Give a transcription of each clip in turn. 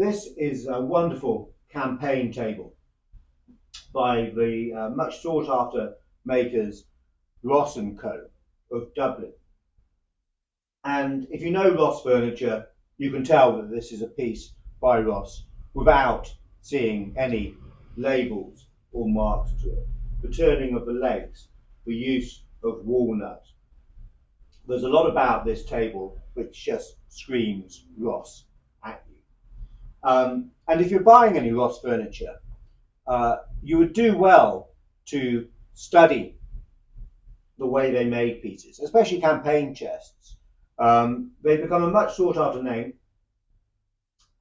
This is a wonderful campaign table by the much sought after makers Ross & Co. of Dublin. And if you know Ross furniture, you can tell that this is a piece by Ross without seeing any labels or marks to it. The turning of the legs, the use of walnut. There's a lot about this table which just screams Ross at you. And if you're buying any Ross furniture, you would do well to study the way they made pieces, especially campaign chests. They've become a much sought after name,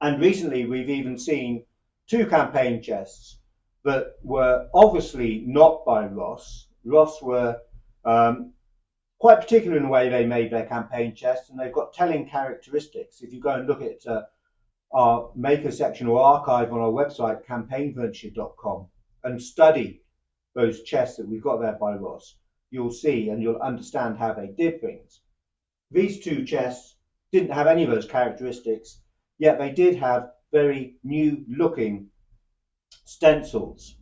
and recently we've even seen two campaign chests that were obviously not by Ross. Ross were quite particular in the way they made their campaign chests, and they've got telling characteristics. If you go and look at our maker section or archive on our website, campaignfurniture.com, and study those chests that we've got there by Ross, you'll see and you'll understand how they did things. These two chests didn't have any of those characteristics, yet they did have very new looking stencils,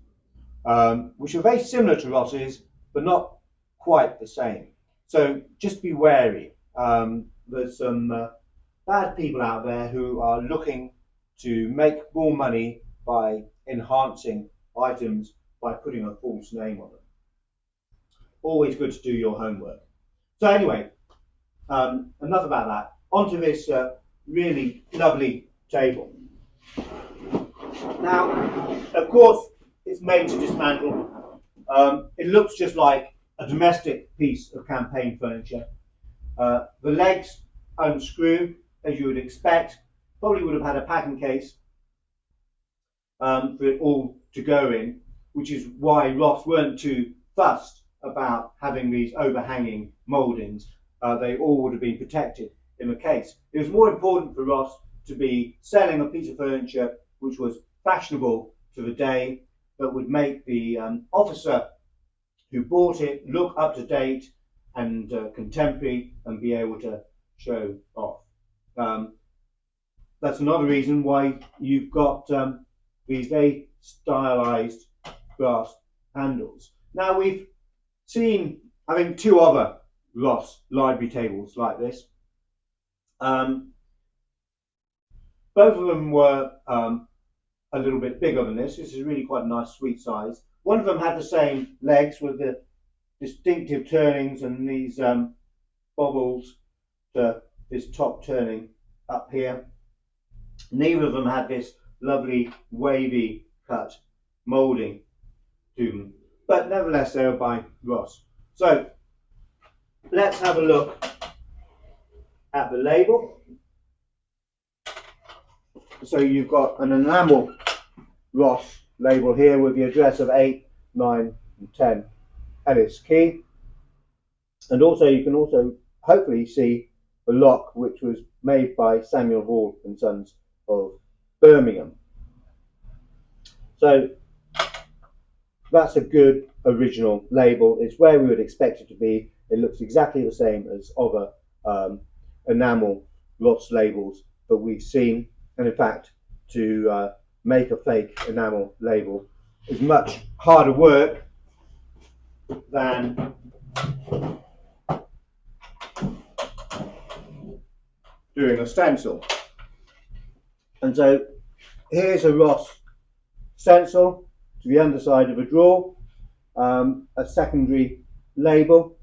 which are very similar to Ross's, but not quite the same. So just be wary. There's some bad people out there who are looking to make more money by enhancing items by putting a false name on them. Always good to do your homework. So anyway, enough about that. Onto this really lovely table. Now, of course, it's made to dismantle. It looks just like a domestic piece of campaign furniture. The legs unscrew, as you would expect. Probably would have had a packing case for it all to go in, which is why Ross weren't too fussed about having these overhanging mouldings. They all would have been protected in the case. It was more important for Ross to be selling a piece of furniture which was fashionable to the day, but would make the officer who bought it look up to date and contemporary and be able to show off. That's another reason why you've got these very stylized brass handles. Now, we've seen, I think, two other Ross library tables like this. Both of them were a little bit bigger than this. This is really quite a nice sweet size. One of them had the same legs with the distinctive turnings and these bobbles to this top turning up here. Neither of them had this lovely wavy cut moulding to them, but nevertheless they were by Ross. So let's have a look at the label. So you've got an enamel Ross label here with the address of 8, 9 and 10 Ellis Quay, and also you can also hopefully see the lock, which was made by Samuel Hall and Sons of Birmingham. So that's a good original label. It's where we would expect it to be. It looks exactly the same as other enamel Ross labels that we've seen, and in fact to make a fake enamel label is much harder work than doing a stencil. And so here's a Ross stencil to the underside of a drawer, a secondary label.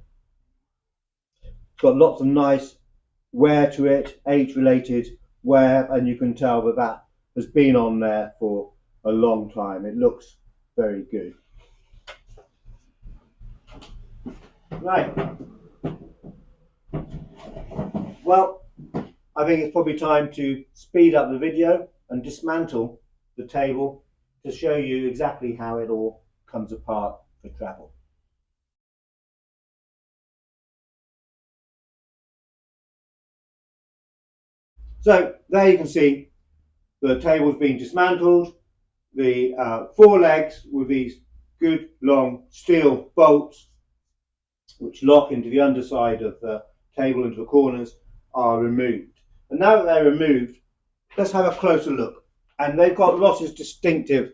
It's got lots of nice wear to it, age-related wear, and you can tell that that has been on there for a long time. It looks very good. Right. Well, I think it's probably time to speed up the video and dismantle the table to show you exactly how it all comes apart for travel. So there you can see the table's been dismantled. The four legs with these good long steel bolts which lock into the underside of the table into the corners are removed. And now that they're removed, let's have a closer look And they've got Ross's distinctive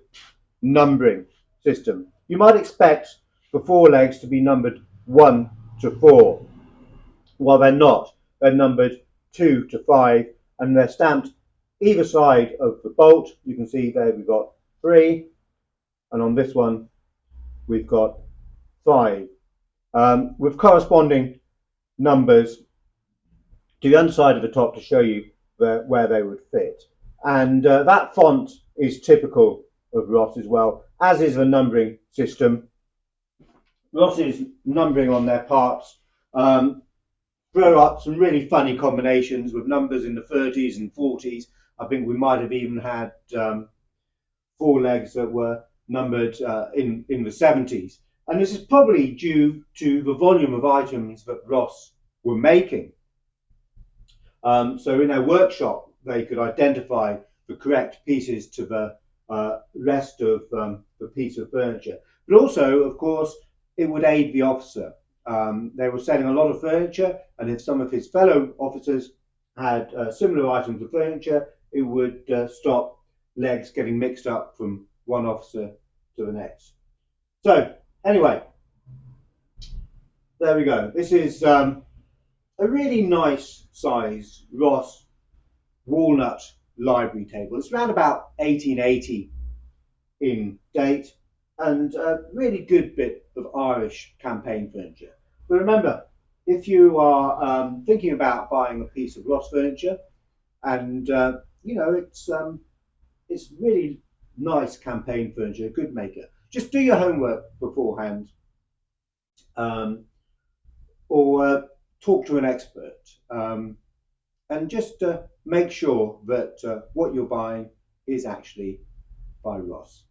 numbering system. You might expect the forelegs to be numbered 1 to 4. Well, they're not. They're numbered 2 to 5, and they're stamped either side of the bolt. You can see there we've got 3, and on this one we've got 5, with corresponding numbers to the underside of the top to show you where they would fit. And that font is typical of Ross as well, as is the numbering system. Ross's numbering on their parts throw up some really funny combinations with numbers in the 30s and 40s. I think we might have even had forelegs that were numbered in the 70s. And this is probably due to the volume of items that Ross were making. So in their workshop, they could identify the correct pieces to the rest of the piece of furniture. But also, of course, it would aid the officer. They were selling a lot of furniture, and if some of his fellow officers had similar items of furniture, it would stop legs getting mixed up from one officer to the next. So, anyway, there we go. This is a really nice size Ross walnut library table. It's around about 1880 in date, and a really good bit of Irish campaign furniture. But remember, if you are thinking about buying a piece of Ross furniture, and you know it's really nice campaign furniture, a good maker, just do your homework beforehand, or talk to an expert, and just make sure that what you're buying is actually by Ross.